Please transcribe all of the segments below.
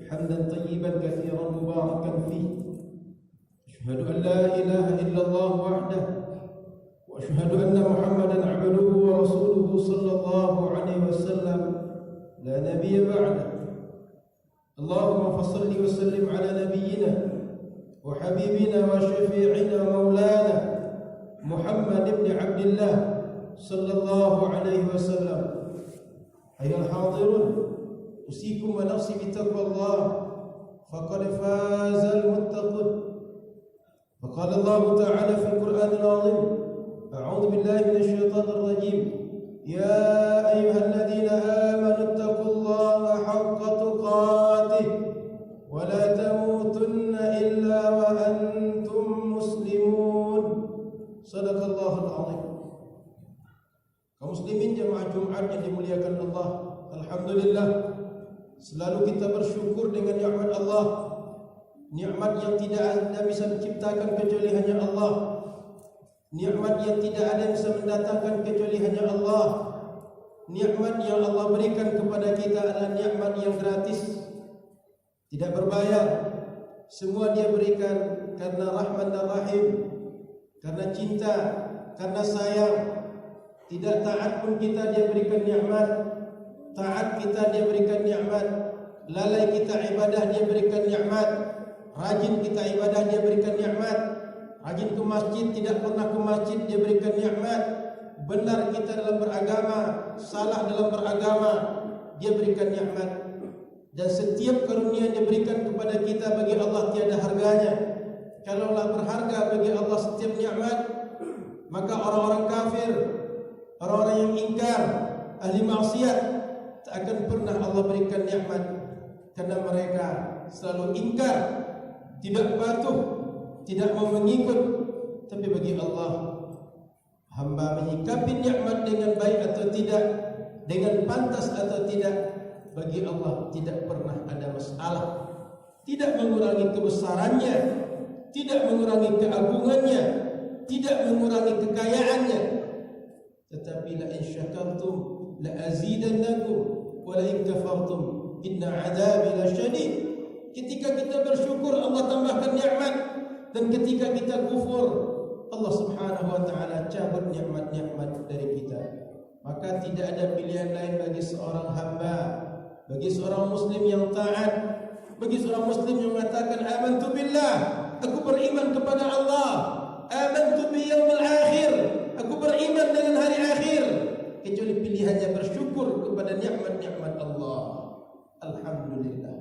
حمدا طيبا كثيرا مباركا فيه. أشهد أن لا إله إلا الله وحده، وأشهد أن محمدا عبده ورسوله صلى الله عليه وسلم لا نبي بعده. اللهم فصل وسلم على نبينا وحبيبنا وشفيعنا مولانا محمد بن عبد الله صلى الله عليه وسلم. أيها الحاضرون، أوصيكم ونفسي بتقوى الله فقد فاز المتقون. فقال الله تعالى في القرآن العظيم: أعوذ بالله من الشيطان الرجيم: يا أيها الذين آمنوا اتقوا الله حق تقاته ولا تموتن إلا وأنتم مسلمون. صدق الله العظيم. Kaum muslimin jemaah Jumat yang dimuliakan Allah, alhamdulillah, selalu kita bersyukur dengan nikmat Allah, nikmat yang tidak ada bisa menciptakan kecuali hanya Allah, nikmat yang tidak ada bisa mendatangkan kecuali hanya Allah. Nikmat yang Allah berikan kepada kita adalah nikmat yang gratis, tidak berbayar. Semua Dia berikan karena rahman dan rahim, karena cinta, karena sayang. Tidak taat pun kita Dia berikan nikmat, taat kita Dia berikan nikmat, lalai kita ibadah Dia berikan nikmat, rajin kita ibadah Dia berikan nikmat, rajin ke masjid tidak pernah ke masjid Dia berikan nikmat, benar kita dalam beragama, salah dalam beragama Dia berikan nikmat. Dan setiap karunia Dia berikan kepada kita bagi Allah tiada harganya. Kalaulah berharga bagi Allah setiap nikmat, maka orang-orang kafir, orang-orang yang ingkar, ahli maksiat, tak akan pernah Allah berikan nikmat, karena mereka selalu ingkar, tidak patuh, tidak mau mengikut. Tapi bagi Allah, hamba menyikapi nikmat dengan baik atau tidak, dengan pantas atau tidak, bagi Allah tidak pernah ada masalah. Tidak mengurangi kebesarannya, tidak mengurangi keagungannya, tidak mengurangi kekayaannya. Tetapi la in syakartum la azidannakum wa la in kafartum inna 'adzabi lasyadid. Ketika kita bersyukur Allah tambahkan nikmat, dan ketika kita kufur Allah Subhanahu wa taala cabut nikmat-nikmat dari kita. Maka tidak ada pilihan lain bagi seorang hamba, bagi seorang muslim yang taat, bagi seorang muslim yang mengatakan amantu billah, aku beriman kepada Allah, amantu bil yaumil akhir, aku beriman dengan hari akhir, kecuali pilihannya bersyukur kepada nikmat-nikmat Allah. Alhamdulillah.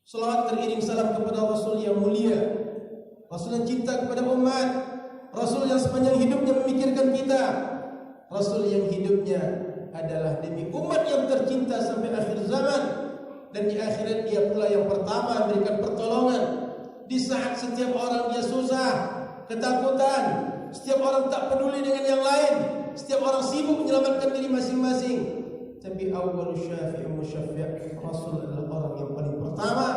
Salawat teriring salam kepada Rasul yang mulia, Rasul yang cinta kepada umat, Rasul yang sepanjang hidupnya memikirkan kita, Rasul yang hidupnya adalah demi umat yang tercinta sampai akhir zaman. Dan di akhirat Dia pula yang pertama memberikan pertolongan. Di saat setiap orang dia susah, ketakutan, setiap orang tak peduli dengan yang lain, setiap orang sibuk menyelamatkan diri masing-masing. Tapi awwal syafi' musyaffi' Rasul adalah orang yang paling pertama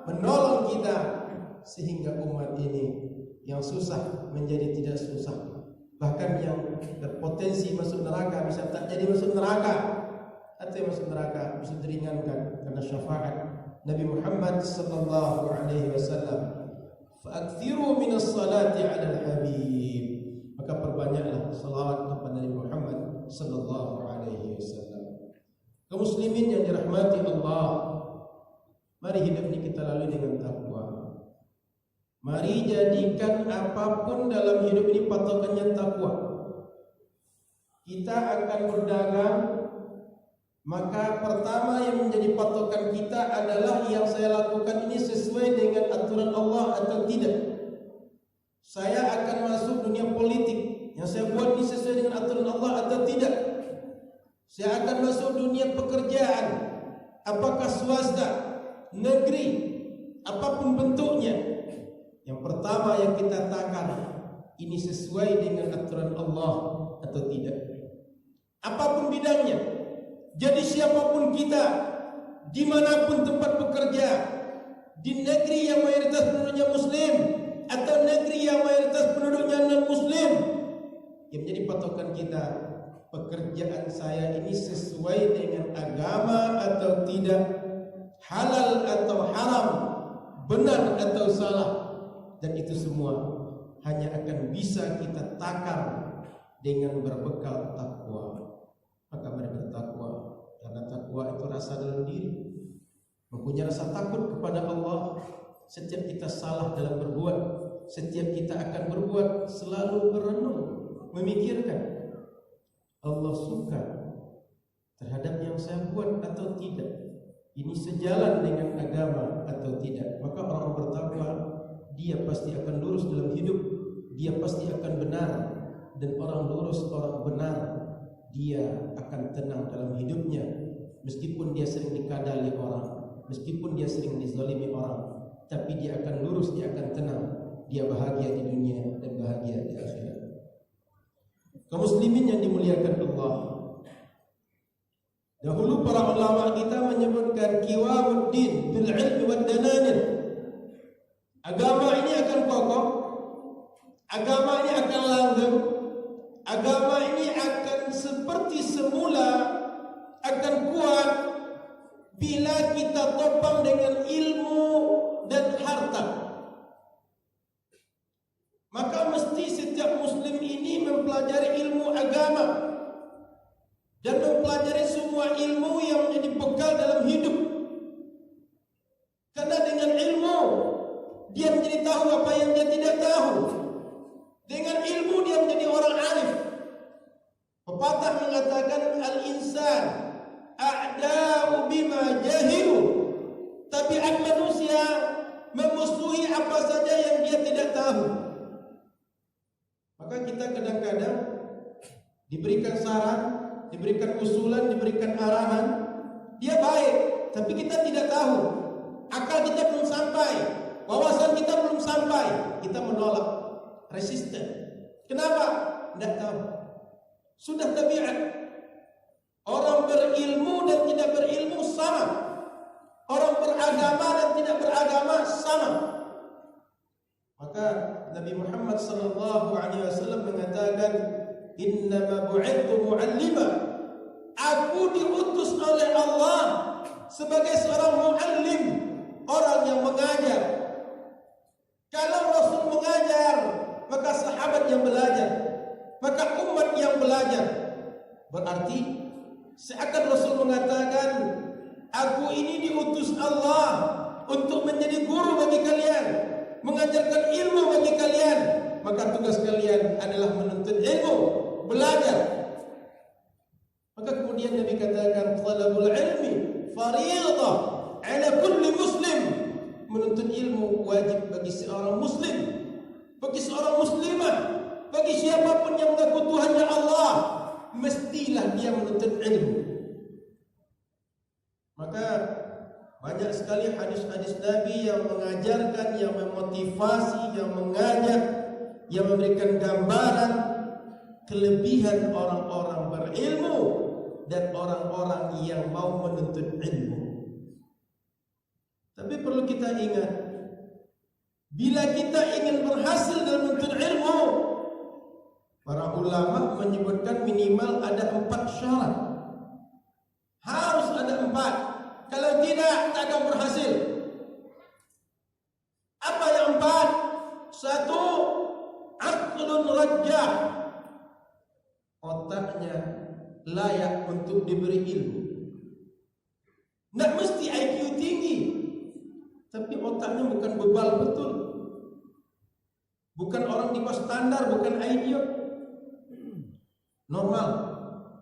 menolong kita, sehingga umat ini yang susah menjadi tidak susah. Bahkan yang berpotensi masuk neraka bisa tak jadi masuk neraka, atau yang masuk neraka bisa diringankan karena syafaat Nabi Muhammad sallallahu alaihi wasallam. Fa'akthiru minas salati 'alal habib. Maka perbanyaklah salawat kepada Nabi Muhammad sallallahu alaihi wasallam. Kaum muslimin yang dirahmati Allah, mari hidup ini kita lalui dengan takwa. Mari jadikan apapun dalam hidup ini patokannya takwa. Kita akan berdagang, maka pertama yang menjadi patokan kita adalah yang saya lakukan ini sesuai dengan aturan Allah atau tidak. Saya akan masuk dunia politik, yang saya buat ini sesuai dengan aturan Allah atau tidak. Saya akan masuk dunia pekerjaan, apakah swasta, negeri, apapun bentuknya. Yang pertama yang kita takar, ini sesuai dengan aturan Allah atau tidak. Apapun bidangnya, jadi siapapun kita, dimanapun tempat bekerja, di negeri yang mayoritas penduduknya Muslim atau negeri yang mayoritas penduduknya non-Muslim, yang menjadi patokan kita, pekerjaan saya ini sesuai dengan agama atau tidak. halal atau haram, benar atau salah, dan itu semua hanya akan bisa kita takar dengan berbekal takwa. Maka mari bertakwa, karena takwa itu rasa dalam diri, mempunyai rasa takut kepada Allah. Setiap kita salah dalam berbuat, setiap kita akan berbuat, selalu berenung, memikirkan Allah suka terhadap yang saya buat atau tidak, ini sejalan dengan agama atau tidak. Maka orang bertakwa, dia pasti akan lurus dalam hidup, dia pasti akan benar. Dan orang lurus, orang benar, dia akan tenang dalam hidupnya. Meskipun dia sering dikadali orang, meskipun dia sering dizalimi orang, tapi dia akan lurus, dia akan tenang. Dia bahagia di dunia dan bahagia di akhirat. Kaum muslimin yang dimuliakan Allah, dahulu para ulama kita menyebutkan qiwamuddin bil ilmi wad dananir. Agama ini akan kokoh, agama ini akan langgeng, agama ini akan seperti semula, akan kuat bila kita topang dengan ilmu dan harta. Maka mesti setiap muslim ini mempelajari ilmu agama dan mempelajari semua ilmu yang menjadi bekal dalam hidup. Karena dengan ilmu dia menjadi tahu apa yang dia tidak tahu. Dengan ilmu dia menjadi orang arif. Pepatah mengatakan al-insan a'da'u bima jahilu. Tabiat manusia memusuhi apa saja yang dia tidak tahu. Maka kita kadang-kadang diberikan saran, diberikan usulan, diberikan arahan, dia baik, tapi kita tidak tahu. Akal kita belum sampai, wawasan kita belum sampai, kita menolak, resisten. Kenapa? Tidak tahu. Sudah tabiat. Orang berilmu dan tidak berilmu sama. Orang beragama dan tidak beragama sama. Maka Nabi Muhammad sallallahu alaihi wasallam mengatakan, "Innama bu'ithtu mu'allima." Aku diutus oleh Allah sebagai seorang muallim, orang yang mengajar. Kalau Rasul mengajar, maka sahabat yang belajar, maka umat yang belajar. Berarti seakan Rasul mengatakan, aku ini diutus Allah untuk menjadi guru bagi kalian, mengajarkan ilmu bagi kalian. Maka tugas kalian adalah menuntut ilmu, belajar. Maka kemudian Nabi katakan, talabul ilmi fariidah ala kulli muslim. Menuntut ilmu wajib bagi seorang muslim, bagi seorang muslimah, bagi siapapun yang mengaku Tuhannya Allah, mestilah dia menuntut ilmu. Maka banyak sekali hadis-hadis Nabi yang mengajarkan, yang memotivasi, yang mengajak, yang memberikan gambaran kelebihan orang-orang berilmu dan orang-orang yang mau menuntut ilmu. Tapi perlu kita ingat, bila kita ingin berhasil dalam menuntut ilmu, para ulama menyebutkan minimal ada 4 syarat. Harus ada 4. Kalau tidak, tak akan berhasil. Apa yang 4? 1, aqlun rajjah. Otaknya layak untuk diberi ilmu. Tidak mesti IQ tinggi, tapi otaknya bukan bebal betul. Bukan orang di bawah standar, bukan idiot. Normal,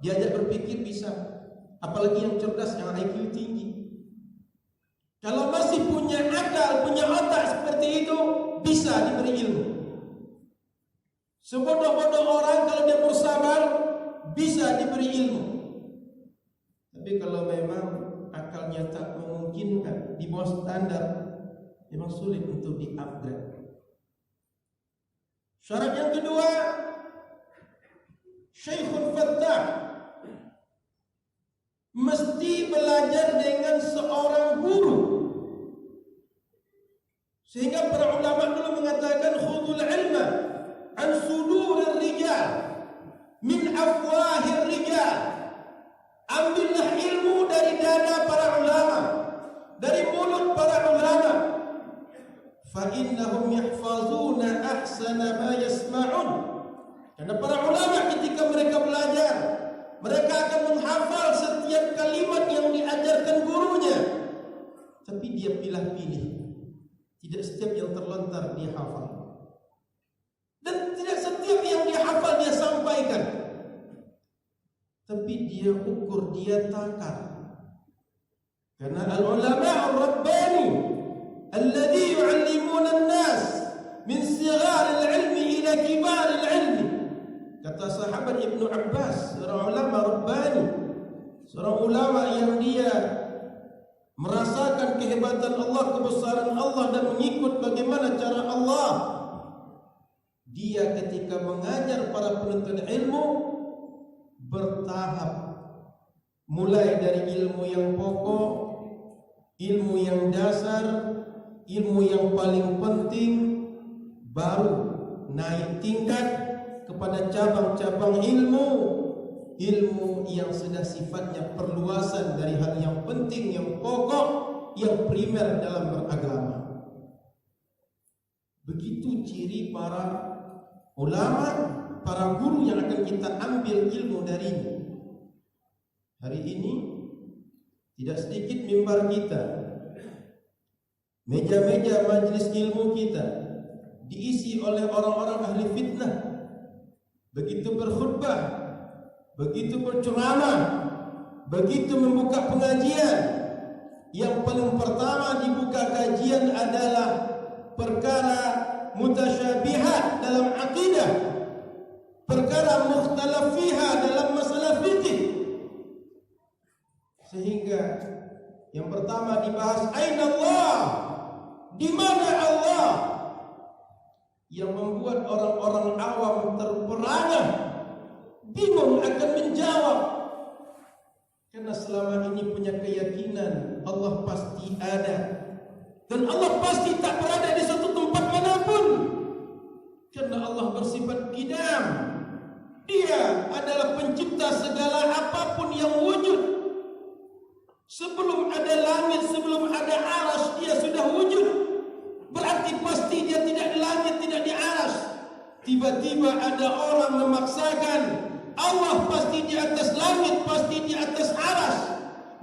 diajak berpikir bisa. Apalagi yang cerdas, yang IQ tinggi. Kalau masih punya akal, punya otak seperti itu, bisa diberi ilmu. Sebodoh-bodoh orang kalau dia bersabar, bisa diberi ilmu. Tapi kalau memang akalnya tak memungkinkan, di bawah standar, memang sulit untuk di-upgrade. Syarat yang kedua, Syekhul Fattah, mesti belajar dengan seorang guru. Sehingga para ulama dulu mengatakan, khudul ilma an sudurir rijal min afwahir rijal. Ambillah ilmu dari dada para ulama, dari fa innahum yahfazuna ahsana ma yasma'un. Karena para ulama ketika mereka belajar, mereka akan menghafal setiap kalimat yang diajarkan gurunya. Tapi dia pilih-pilih. Tidak setiap yang terlontar dia hafal. Dan tidak setiap yang dia hafal dia sampaikan. Tapi dia ukur, dia takar. Karena al-ulama al-rabbani alladhi yu'allimuna an-nas min sighar al-ilmi ila kibar al-ilmi. Kata sahabat Ibnu Abbas, seorang ulama rabbani, seorang ulama yang dia merasakan kehebatan Allah, kebesaran Allah dan mengikut bagaimana cara Allah. Dia ketika mengajar para penuntut ilmu bertahap, mulai dari ilmu yang pokok, ilmu yang dasar, ilmu yang paling penting, baru naik tingkat kepada cabang-cabang ilmu, ilmu yang sudah sifatnya perluasan dari hal yang penting, yang pokok, yang primer dalam beragama. Begitu ciri para ulama, para guru yang akan kita ambil ilmu darinya. Hari ini tidak sedikit mimbar kita, meja-meja majelis ilmu kita diisi oleh orang-orang ahli fitnah. Begitu berkhutbah, begitu berceramah, begitu membuka pengajian, yang paling pertama dibuka kajian adalah perkara mutasyabihat dalam akidah, perkara mukhtalaf fiha dalam masalah fikih. Sehingga yang pertama dibahas aina Allah, di mana Allah, yang membuat orang-orang awam terperangah, bingung akan menjawab. Karena selama ini punya keyakinan Allah pasti ada, dan Allah pasti tak berada di satu tempat manapun. Karena Allah bersifat qidam, Dia adalah pencipta segala apapun yang wujud. Sebelum ada langit, sebelum ada aras, Dia sudah wujud. Berarti pasti Dia tidak di langit, tidak di aras. Tiba-tiba ada orang memaksakan Allah pasti di atas langit, pasti di atas aras,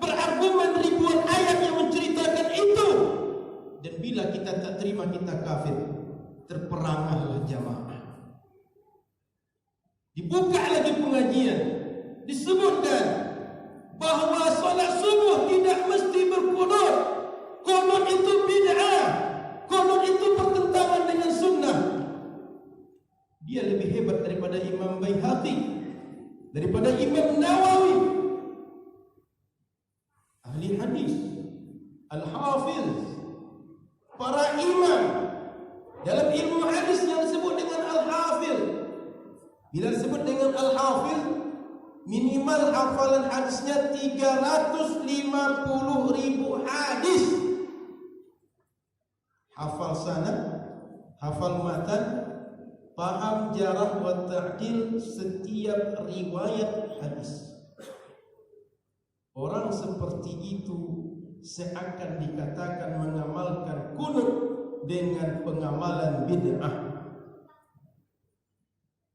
berargumen ribuan ayat yang menceritakan itu. Dan bila kita tak terima, kita kafir. Terperangahlah jamaah. Dibuka lagi pengajian, disebutkan bahawa solat subuh tidak mesti berqunut. Qunut itu bid'ah. Qunut itu bertentangan dengan sunnah. Dia lebih hebat daripada Imam Baihaqi, daripada Imam Nawawi, ahli hadis, al-hafiz, para imam dalam ilmu hadis yang disebut dengan al-hafiz. Bila disebut dengan al-hafiz, minimal hafalan hadisnya 350.000 hadis. Hafal sanad, hafal matan, paham jarah wa ta'dil setiap riwayat hadis. Orang seperti itu seakan dikatakan mengamalkan qunut dengan pengamalan bid'ah.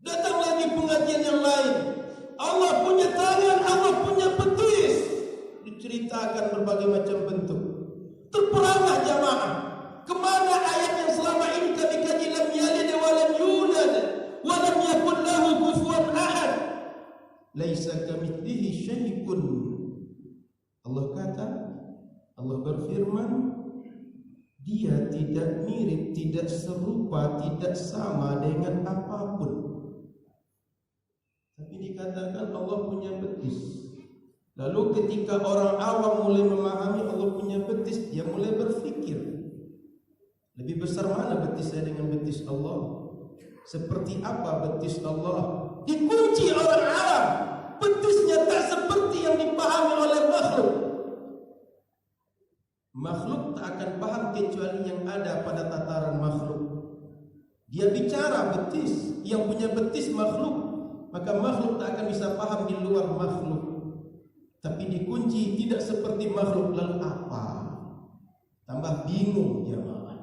Datang lagi pengajian yang lain, Allah punya tangan, Allah punya betis, diceritakan berbagai macam bentuk. Terperangah jamaah. Kemana ayat yang selama ini kami kaji, lam yalid wa lam yulad wa lam yakul lahu kufuwan ahad, laisa kamitslihi syai'un. Allah kata, Allah berfirman, Dia tidak mirip, tidak serupa, tidak sama dengan apapun. Tapi dikatakan Allah punya betis. Lalu ketika orang awam mulai memahami Allah punya betis, dia mulai berfikir, lebih besar mana betis saya dengan betis Allah? Seperti apa betis Allah? Dikunci orang awam. Betisnya tak seperti yang dipahami oleh makhluk. Makhluk tak akan paham kecuali yang ada pada tataran makhluk. Dia bicara betis, yang punya betis makhluk, maka makhluk tak akan bisa paham di luar makhluk. Tapi dikunci tidak seperti makhluk, lalu apa? Tambah bingung jemaah.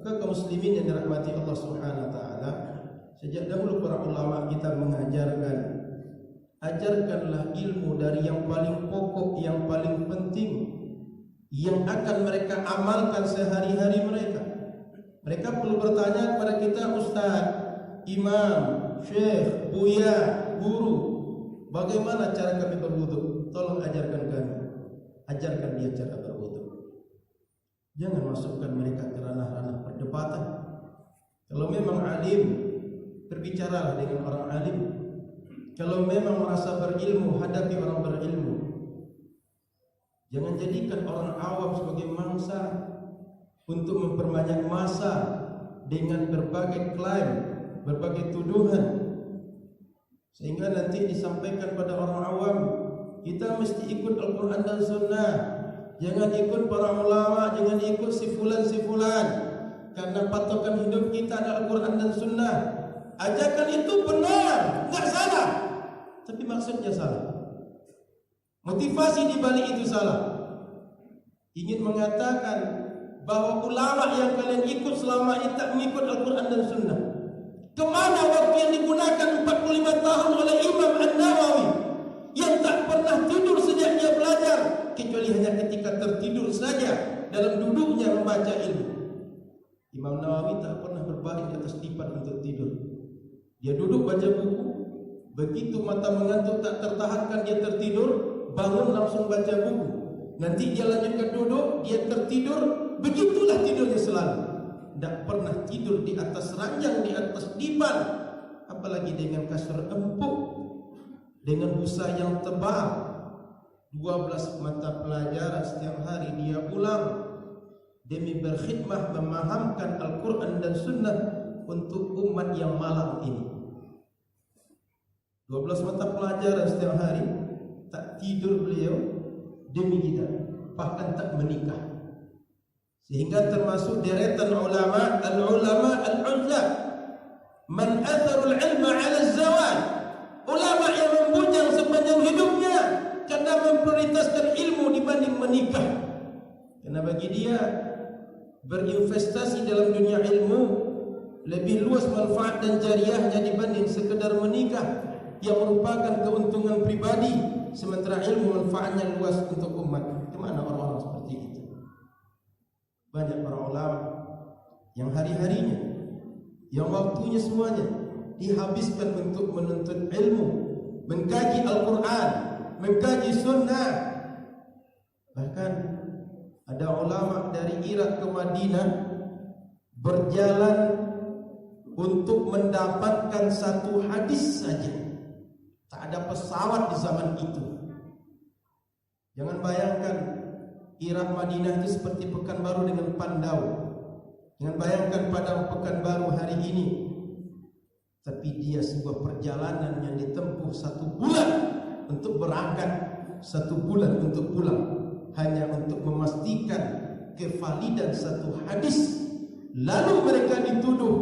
Maka kaum muslimin yang dirahmati Allah Subhanahu wa taala, sejak dahulu para ulama kita mengajarkan, ajarkanlah ilmu dari yang paling pokok, yang paling penting, yang akan mereka amalkan sehari-hari mereka. Mereka perlu bertanya kepada kita, ustaz, imam, syekh, buya, guru, bagaimana cara kami berwudu? Tolong ajarkan kami. Ajarkan dia cara berwudu. Jangan masukkan mereka ke ranah-ranah perdebatan. Kalau memang alim, berbicaralah dengan orang alim. Kalau memang merasa berilmu, hadapi orang berilmu. Jangan jadikan orang awam sebagai mangsa untuk memperbanyak masa dengan berbagai klaim, berbagai tuduhan, sehingga nanti disampaikan pada orang awam, kita mesti ikut Al-Quran dan Sunnah. Jangan ikut para ulama, jangan ikut si fulan, karena patokan hidup kita adalah Al-Quran dan Sunnah. Ajakan itu benar, enggak salah, tapi maksudnya salah. Motivasi di balik itu salah. Ingin mengatakan bahwa ulama yang kalian ikut selama ini tak mengikut Al-Quran dan Sunnah. Kemana waktu yang digunakan 45 tahun oleh Imam An-Nawawi yang tak pernah tidur sejak dia belajar, kecuali hanya ketika tertidur saja dalam duduknya membaca ilmu. Imam Nawawi tak pernah berbaring di atas tipan untuk tidur. Dia duduk baca buku, begitu mata mengantuk tak tertahankan dia tertidur, bangun langsung baca buku. Nanti dia lanjutkan duduk, dia tertidur, begitulah tidurnya selalu. Tak pernah tidur di atas ranjang, di atas dipan, apalagi dengan kasur empuk, dengan busa yang tebal. 12 mata pelajaran setiap hari dia ulang demi berkhidmah memahamkan Al-Quran dan Sunnah untuk umat yang malang ini. 12 mata pelajaran setiap hari, tak tidur beliau demi kita, bahkan tak menikah. Sehingga termasuk deretan ulama, al-ulama al-uzla, man atharul ilma ala zawal, ulama yang membujang sepanjang hidupnya karena memprioritaskan ilmu dibanding menikah. Karena bagi dia berinvestasi dalam dunia ilmu lebih luas manfaat dan jariahnya dibanding sekedar menikah yang merupakan keuntungan pribadi, sementara ilmu manfaatnya luas untuk umat. Kemana orang-orang seperti itu? Banyak para ulama yang hari-harinya, yang waktunya semuanya dihabiskan untuk menuntut ilmu, mengkaji Al-Quran, mengkaji Sunnah. Bahkan ada ulama dari Irak ke Madinah berjalan untuk mendapatkan satu hadis saja. Tak ada pesawat di zaman itu. Jangan bayangkan Irak Madinah itu seperti Pekanbaru dengan Pandau. Jangan bayangkan Padang Pekanbaru hari ini. Tapi dia sebuah perjalanan yang ditempuh 1 bulan untuk berangkat, 1 bulan untuk pulang, hanya untuk memastikan kevalidan satu hadis. Lalu mereka dituduh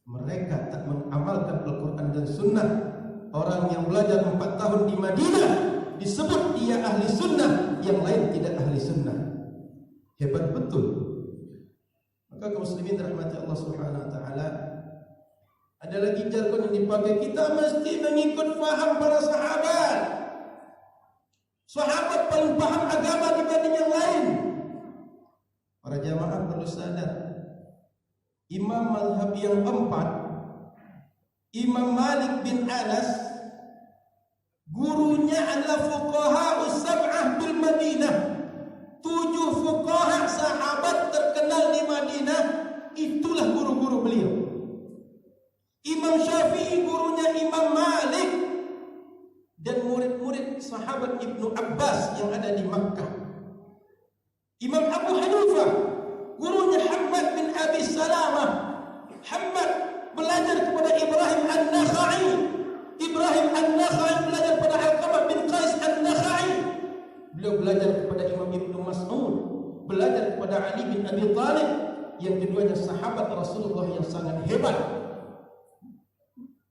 mereka tak mengamalkan Al-Quran dan Sunnah. Orang yang belajar 4 tahun di Madinah disebut dia ahli sunnah, yang lain tidak ahli sunnah. Hebat betul. Maka kaum muslimin rahmati Allah Subhanahu wa taala, ada lagi jargon yang dipakai, kita mesti mengikut faham para sahabat. Sahabat paling paham agama dibanding yang lain. Para jamaah perlu sadar, imam mazhab yang 4, Imam Malik bin Anas, gurunya adalah fuqaha sab'ah bil Madinah. 7 fuqaha sahabat terkenal di Madinah, itulah guru-guru beliau. Imam Syafi'i gurunya Imam Malik, dan murid-murid sahabat Ibnu Abbas yang ada di Makkah. Imam Abu Hanifah gurunya Hamad bin Abi Salamah. Hamad belajar kepada Ibrahim An-Nakhai. Ibrahim An-Nakhai belajar pada Alqamah bin Qais An-Nakhai. Beliau belajar kepada Imam Ibnu Mas'ud, belajar kepada Ali bin Abi Thalib, yang keduanya sahabat Rasulullah yang sangat hebat.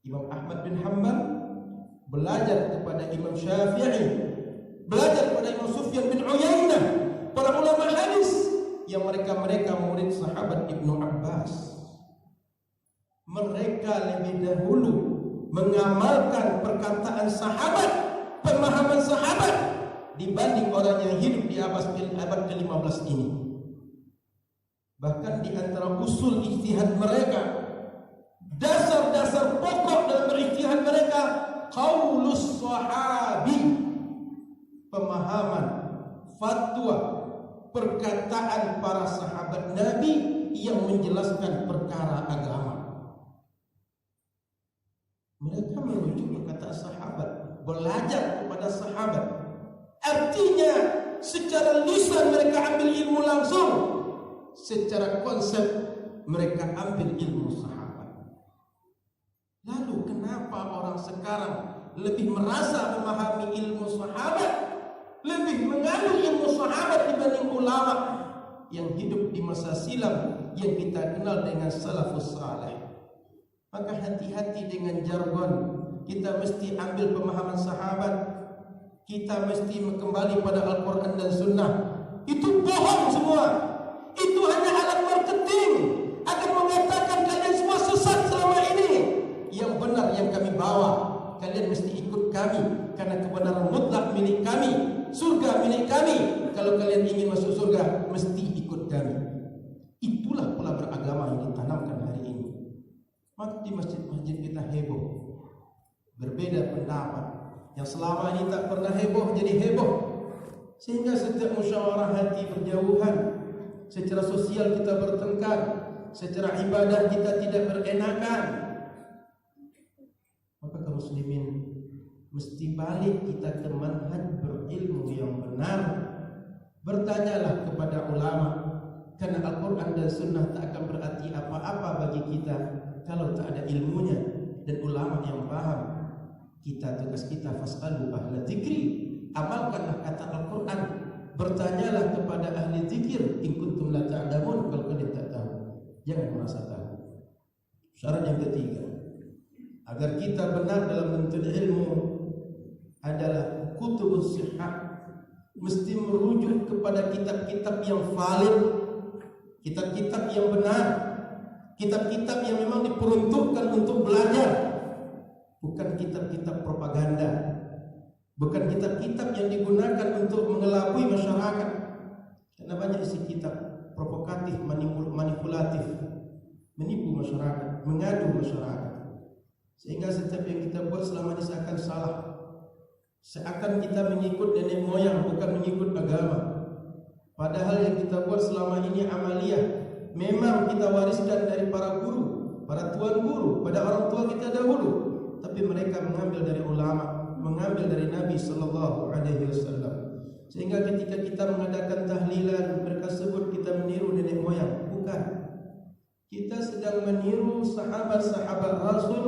Imam Ahmad bin Hanbal belajar kepada Imam Syafi'i, belajar kepada Imam Sufyan bin Uyainah, para ulama hadis yang mereka murid sahabat Ibnu Abbas. Mereka lebih dahulu mengamalkan perkataan sahabat, pemahaman sahabat dibanding orang yang hidup di abad ke-15 ini. Bahkan di antara usul ijtihad mereka, dasar-dasar pokok dalam berijtihad mereka, qaulus sahabi, pemahaman, fatwa, perkataan para sahabat Nabi yang menjelaskan perkara agama. Mereka merujuk perkataan sahabat, belajar kepada sahabat. Artinya secara lisan mereka ambil ilmu langsung, secara konsep mereka ambil ilmu sahabat. Lalu kenapa orang sekarang lebih merasa memahami ilmu sahabat, lebih mengambil ilmu sahabat dibanding ulama yang hidup di masa silam yang kita kenal dengan salafus saleh? Maka hati-hati dengan jargon. Kita mesti ambil pemahaman sahabat, kita mesti kembali pada Al-Quran dan Sunnah. Itu bohong semua. Itu hanya alat marketing akan mengatakan kalian semua sesat selama ini. Yang benar yang kami bawa, kalian mesti ikut kami, karena kebenaran mutlak milik kami, surga milik kami. Kalau kalian ingin masuk surga, mesti ikut kami. Itulah pola beragama yang ditanamkan hari ini. Maka di masjid-masjid kita heboh, berbeda pendapat. Yang selama ini tak pernah heboh jadi heboh, sehingga setiap musyawarah hati berjauhan. Secara sosial kita bertengkar, secara ibadah kita tidak berenakan. Maka kaum muslimin mesti balik kita ke manhaj berilmu yang benar. Bertanyalah kepada ulama, karena Al-Quran dan Sunnah tak akan berarti apa-apa bagi kita kalau tak ada ilmunya dan ulama yang paham. Tugas kita fas'alu ahla dzikri, amalkanlah kata Al-Quran. Bertanyalah kepada ahli zikir in kuntum la ta'lamun, kalau kalian tak tahu. Jangan merasa tahu. Syarat yang ketiga, agar kita benar dalam menuntut ilmu adalah kutubus sihah. Mesti merujuk kepada kitab-kitab yang valid, kitab-kitab yang benar, kitab-kitab yang memang diperuntukkan untuk belajar, bukan kitab-kitab propaganda, bukan kitab-kitab yang digunakan untuk mengelabui masyarakat. Karena banyak isi kitab provokatif, manipulatif, menipu masyarakat, mengadu masyarakat, sehingga setiap yang kita buat selama ini seakan salah, seakan kita mengikut nenek moyang, bukan mengikut agama. Padahal yang kita buat selama ini amaliyah, memang kita wariskan dari para guru, para tuan guru, pada orang tua kita dahulu. Tapi mereka mengambil dari ulama, mengambil dari Nabi sallallahu alaihi wasallam. Sehingga ketika kita mengadakan tahlilan, mereka sebut kita meniru nenek moyang. Bukan. Kita sedang meniru sahabat-sahabat Rasul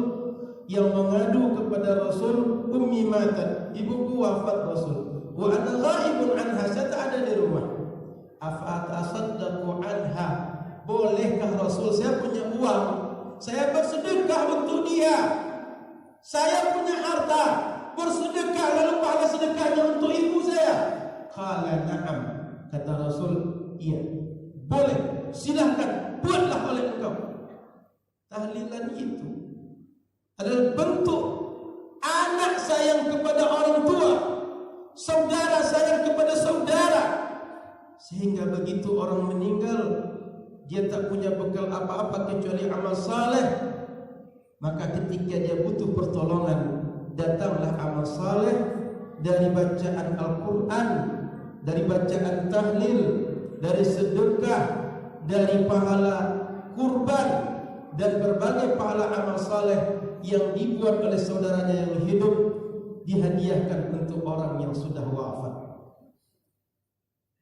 yang mengadu kepada Rasul, ummi matat, ibuku wafat Rasul, wa ana ghaibun anha, saya tak ada di rumah. Afa atasaddaqu anha, bolehkah Rasul, saya punya uang, saya bersedekah untuk dia. Saya punya harta, bersedekah, lalu pahala sedekahnya untuk ibu saya. Qala na'am, kata Rasul, iya, boleh, silahkan, buatlah oleh engkau. Tahlilan itu adalah bentuk anak sayang kepada orang tua, saudara sayang kepada saudara. Sehingga begitu orang meninggal, dia tak punya bekal apa-apa kecuali amal saleh. Maka ketika dia butuh pertolongan, datanglah amal saleh dari bacaan Al-Quran, dari bacaan tahlil, dari sedekah, dari pahala kurban, dan berbagai pahala amal saleh yang dibuat oleh saudaranya yang hidup, dihadiahkan untuk orang yang sudah wafat.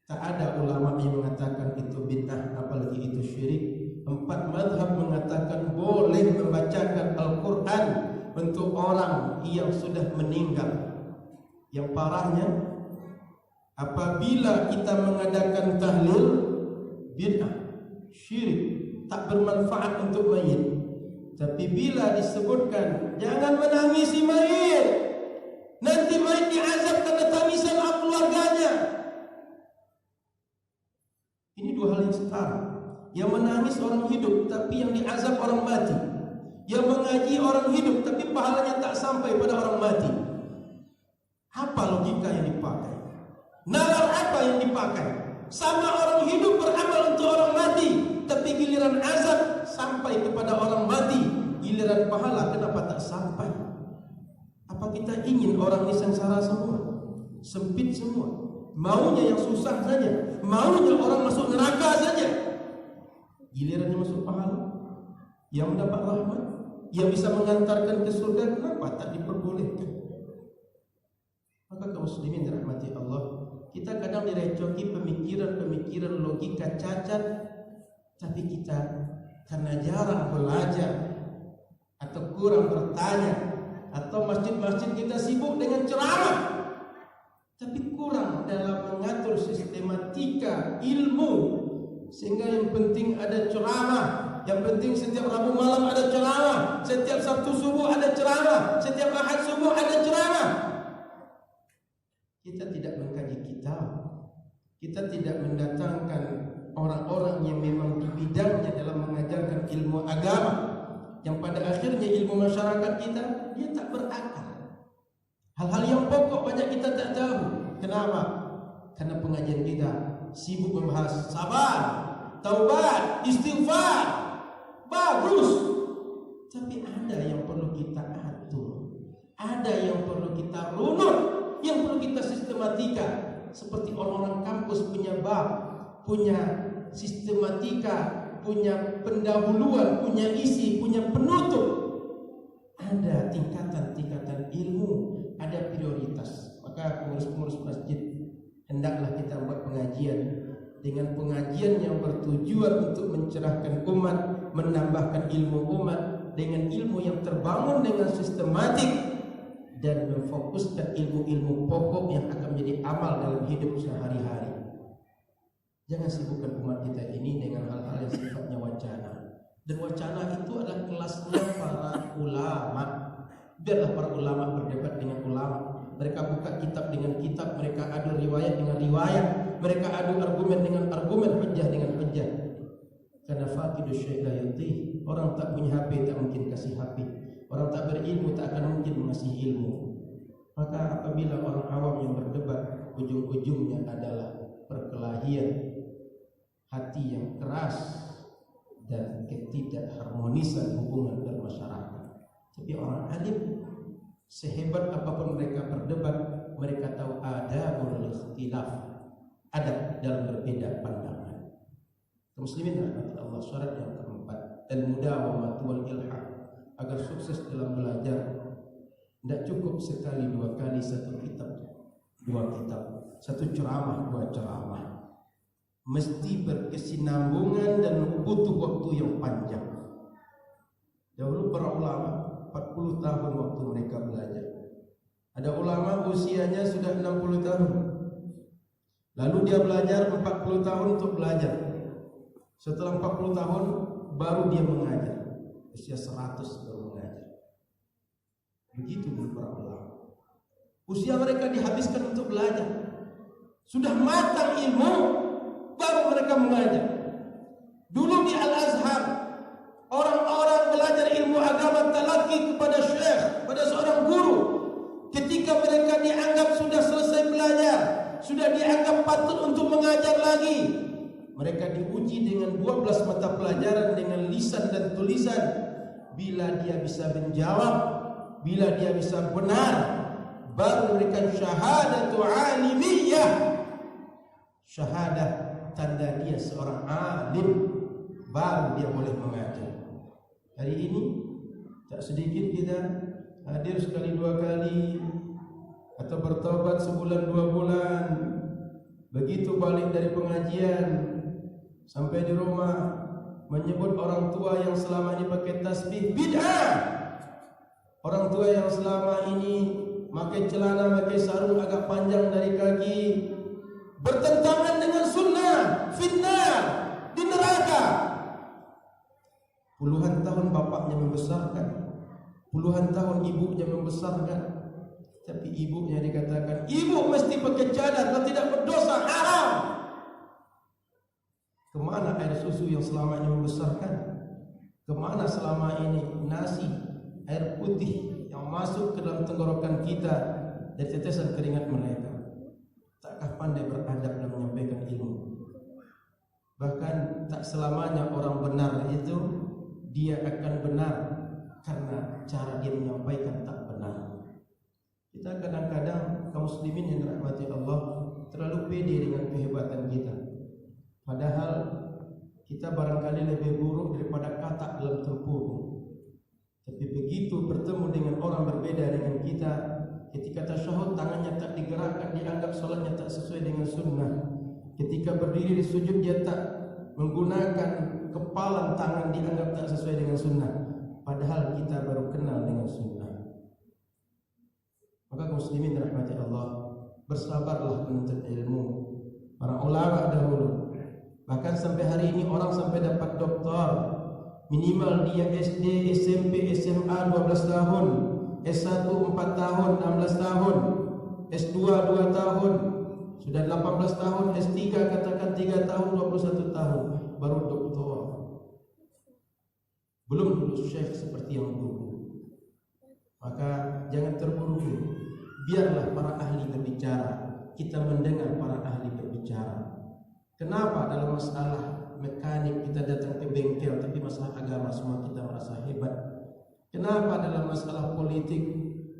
Tak ada ulama yang mengatakan itu bid'ah, apalagi itu syirik. 4 mazhab mengatakan boleh membacakan Al-Quran untuk orang yang sudah meninggal. Yang parahnya, apabila kita mengadakan tahlil, bid'ah, syirik, tak bermanfaat untuk mayit. Tapi bila disebutkan jangan menangisi mayit, nanti mayit diazab karena tangisan keluarganya, ini dua hal yang setara. Yang menangis orang hidup tapi yang diazab orang mati. Yang mengaji orang hidup tapi pahalanya tak sampai pada orang mati. Apa logika yang dipakai? Nalar apa yang dipakai? Sama orang hidup beramal untuk orang mati, tapi giliran azab sampai kepada orang mati, giliran pahala kenapa tak sampai? Apa kita ingin orang ini sengsara semua? Sempit semua. Maunya yang susah saja, maunya orang masuk neraka saja. Gilirannya masuk pahala, yang mendapat rahmat, yang bisa mengantarkan ke surga, kenapa tak diperbolehkan? Maka kaum muslimin dirahmati Allah, kita kadang direcoki pemikiran-pemikiran logika cacat, tapi kita karena jarang belajar atau kurang bertanya, atau masjid-masjid kita sibuk dengan ceramah, tapi kurang dalam mengatur sistematika ilmu. Sehingga yang penting ada ceramah, yang penting setiap Rabu malam ada ceramah, setiap Sabtu subuh ada ceramah, setiap Ahad subuh ada ceramah. Kita tidak mengkaji kitab, kita tidak mendatangkan orang-orang yang memang di bidangnya dalam mengajarkan ilmu agama, yang pada akhirnya ilmu masyarakat kita dia tak berakar. Hal-hal yang pokok banyak kita tak tahu. Kenapa? Karena pengajian kita sibuk membahas sabar, taubat, istighfar. Bagus. Tapi ada yang perlu kita atur, ada yang perlu kita runut, yang perlu kita sistematika. Seperti orang-orang kampus punya bab, punya sistematika, punya pendahuluan, punya isi, punya penutup. Ada tingkatan-tingkatan ilmu, ada prioritas. Maka pengurus-pengurus masjid, hendaklah kita buat pengajian dengan pengajian yang bertujuan untuk mencerahkan umat, menambahkan ilmu umat dengan ilmu yang terbangun dengan sistematik dan memfokuskan ilmu-ilmu pokok yang akan menjadi amal dalam hidup sehari-hari. Jangan sibukkan umat kita ini dengan hal-hal yang sifatnya wacana. Dan wacana itu adalah kelasnya para ulama. Biarlah para ulama berdebat dengan ulama. Mereka buka kitab dengan kitab, mereka adu riwayat dengan riwayat, mereka adu argumen dengan argumen, hujjah dengan hujjah. Karena faqidu syai' la yuti. Orang tak punya HP tak mungkin kasih HP. Orang tak berilmu tak akan mungkin mengasih ilmu. Maka apabila orang awam yang berdebat, ujung-ujungnya adalah perkelahian, hati yang keras dan ketidakharmonisan hubungan bermasyarakat. Tapi orang alim, sehebat apapun mereka berdebat, mereka tahu adabul ikhtilaf, adab dalam berbeda pandangan. Muslimin rahmati Allah, syarat yang keempat, al-mudawamah wal ilham. Agar sukses dalam belajar, tidak cukup sekali dua kali satu kitab, dua kitab, satu ceramah, dua ceramah. Mesti berkesinambungan dan butuh waktu yang panjang. Dahulu para ulama 40 tahun waktu mereka belajar. Ada ulama usianya sudah 60 tahun. Lalu dia belajar 40 tahun untuk belajar. Setelah 40 tahun baru dia mengajar. Usia 100 baru mengajar. Begitu para ulama. Usia mereka dihabiskan untuk belajar. Sudah matang ilmu, baru mereka mengajar. Dulu di Al-Azhar, orang-orang belajar ilmu agama talaqi kepada syekh, pada seorang guru. Ketika mereka dianggap sudah selesai belajar, sudah dianggap patut untuk mengajar lagi, mereka diuji dengan 12 mata pelajaran dengan lisan dan tulisan. Bila dia bisa menjawab, bila dia bisa benar, baru memberikan syahadatu alimiyah. Syahadah tanda dia seorang alim, baru dia boleh mengajar. Hari ini tak sedikit kita hadir sekali dua kali atau bertobat sebulan dua bulan. Begitu balik dari pengajian, sampai di rumah menyebut orang tua yang selama ini pakai tasbih bid'ah. Orang tua yang selama ini pakai celana, pakai sarung agak panjang dari kaki, bertentangan dengan sunnah, fitnah, di neraka. Puluhan tahun bapaknya membesarkan, puluhan tahun ibunya membesarkan, tapi ibunya dikatakan, ibu mesti pakai cadar, kalau tidak berdosa, haram. Kemana air susu yang selama ini membesarkan? Kemana selama ini nasi, air putih yang masuk ke dalam tenggorokan kita dari tetesan keringat mereka? Takkah pandai beradab dan menyampaikan ilmu? Bahkan tak selamanya orang benar itu dia akan benar karena cara dia menyampaikan tak benar. Kita kadang-kadang kaum muslimin yang dirahmati Allah terlalu pede dengan kehebatan kita. Padahal kita barangkali lebih buruk daripada katak dalam tempurung. Tapi begitu bertemu dengan orang berbeda dengan kita, ketika tasyahud tangannya tak digerakkan, dianggap solatnya tak sesuai dengan sunnah. Ketika berdiri di sujud dia tak menggunakan kepalan tangan, dianggap tak sesuai dengan sunnah. Padahal kita baru kenal dengan sunnah. Maka muslimin rahmati Allah, bersabarlah menuntut ilmu. Para ulama dahulu, bahkan sampai hari ini orang sampai dapat doktor, minimal dia SD, SMP, SMA 12 tahun, S1 4 tahun, 16 tahun, S2 2 tahun, sudah 18 tahun, S3 katakan 3 tahun, 21 tahun, baru doktor. Belum lulus syekh seperti yang dulu. Maka jangan terburu-buru. Biarlah para ahli berbicara, kita mendengar para ahli berbicara. Kenapa dalam masalah mekanik kita datang ke bengkel, tapi masalah agama semua kita merasa hebat? Kenapa dalam masalah politik,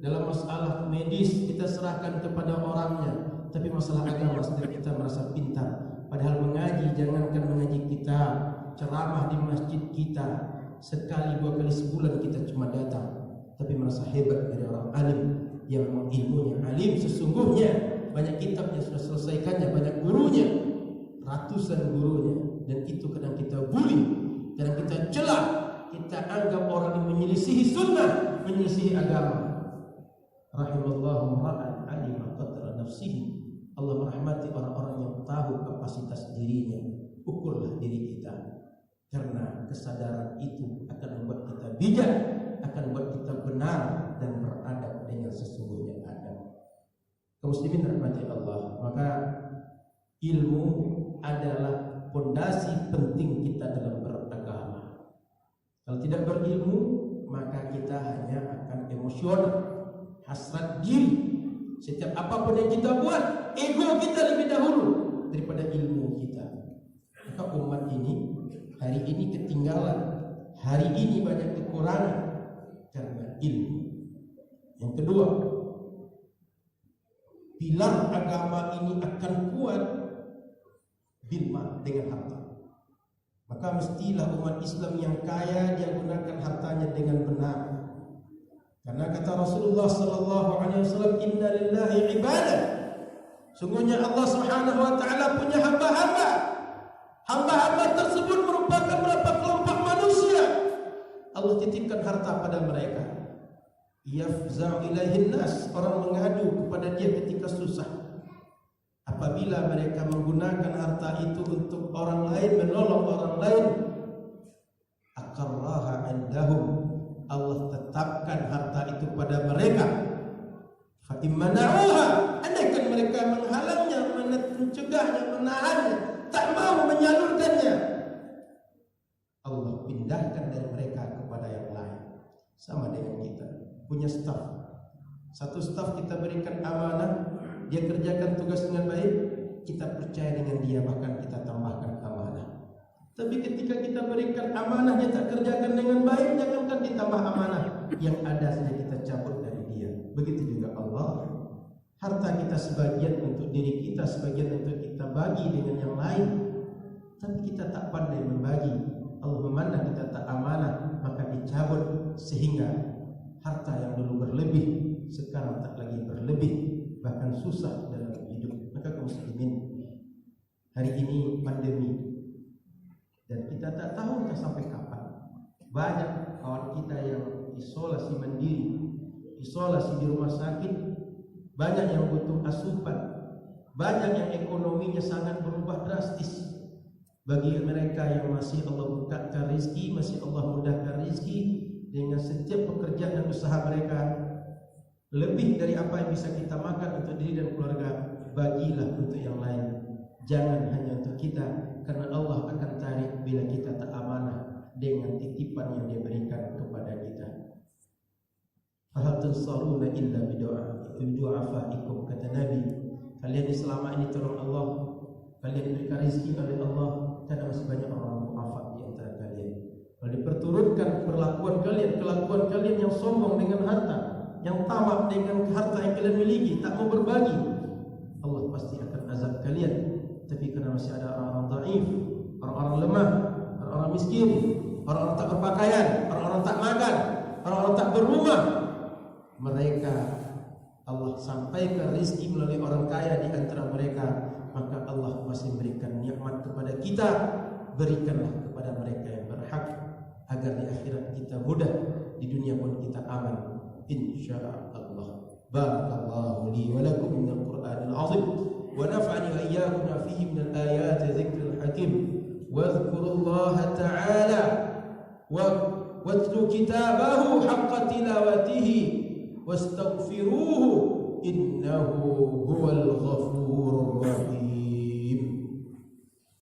dalam masalah medis kita serahkan kepada orangnya, tapi masalah agama setiap kita merasa pintar? Padahal mengaji, jangankan mengaji kita, ceramah di masjid kita, sekali 2 kali sebulan kita cuma datang, tapi merasa hebat dari orang alim yang ilmunya alim sesungguhnya, banyak kitab yang sudah selesaikannya, banyak gurunya, ratusan gurunya, dan itu kadang kita bully, kadang kita celah, kita anggap orang yang menyelisihi sunnah, menyelisihi agama. Rahimallahu ra'an alima qadra nafsihi. Allah merahmati orang-orang yang tahu kapasitas dirinya. Ukurlah diri kita, karena kesadaran itu akan membuat kita bijak, akan membuat kita benar dan beradab dengan sesungguhnya adab. Kaum muslimin rahmati Allah, maka ilmu adalah fondasi penting kita dalam beragama. Kalau tidak berilmu, maka kita hanya akan emosional, hasrat diri. Setiap apapun yang kita buat, ego kita lebih dahulu daripada ilmu kita. Maka umat ini hari ini ketinggalan, hari ini banyak kekurangan karena ilmu. Yang kedua, pilar agama ini akan kuat bilma dengan harta. Maka mestilah umat Islam yang kaya dia gunakan hartanya dengan benar. Karena kata Rasulullah sallallahu alaihi wasallam, inna lillahi ibadah. Sungguhnya Allah Subhanahu wa taala punya hamba-hamba. Hamba-hamba tersebut merupakan beberapa kelompok manusia. Allah titipkan harta pada mereka. Yafza'u ilaihin nas, orang mengadu kepada dia ketika susah. Apabila mereka menggunakan harta itu untuk orang lain, menolong orang lain, aqarraha indahum, Allah tetapkan harta itu pada mereka. Fa immana'uha, andaikan mereka menghalangnya, mencegahnya, menahannya, tak mau menyalurkannya, Allah pindahkan dari mereka kepada yang lain. Sama dengan kita punya staf, satu staf kita berikan amanah, dia kerjakan tugas dengan baik, kita percaya dengan dia, bahkan kita tambahkan amanah. Tapi ketika kita berikan amanah dia tak kerjakan dengan baik, jangankan ditambah amanah, yang ada saja kita cabut dari dia. Begitu juga Allah, harta kita sebagian untuk diri kita, sebagian untuk kita bagi dengan yang lain, tapi kita tak pandai membagi. Allah memandang kita tak amanah, maka dicabut, sehingga harta yang dulu berlebih sekarang tak lagi berlebih, bahkan susah dalam hidup. Maka kaum muslimin, hari ini pandemi dan kita tak tahu sampai kapan. Banyak kawan kita yang isolasi mandiri, isolasi di rumah sakit, banyak yang butuh asupan, banyak yang ekonominya sangat berubah drastis. Bagi mereka yang masih Allah bukakan rezeki, masih Allah mudahkan rezeki, dengan setiap pekerjaan dan usaha mereka, lebih dari apa yang bisa kita makan untuk diri dan keluarga, bagilah untuk yang lain. Jangan hanya untuk kita, karena Allah akan tarik bila kita tak amanah dengan titipan yang Dia berikan kepada kita. Fahal tunsaruna illa bidu'afaikum, kata Nabi, kalian selama ini tolong Allah, kalian diberikan rezeki oleh Allah, karena masih banyak orang mu'afak di antara kalian. Kalau diperturutkan perlakuan kalian, kelakuan kalian yang sombong dengan harta, yang tamak dengan harta yang kalian miliki, tak mau berbagi, Allah pasti akan azab kalian. Tapi karena masih ada orang-orang dhaif, orang-orang lemah, orang-orang miskin, orang-orang tak berpakaian, orang-orang tak makan, orang-orang tak berumah, mereka Allah sampaikan rezeki melalui orang kaya di antara mereka, maka Allah masih memberikan nikmat kepada kita. Berikanlah kepada mereka yang berhak, agar di akhirat kita mudah, di dunia pun kita aman, insyaallah. Barakallahu li wa lakum minal Qur'anil azim, wa nafa'ani wa iyyakum fihi minal ayati dzikril hakim. Wadhkurullaha ta'ala watlu kitabahu haqqa tilawatihi wastaghfiruhu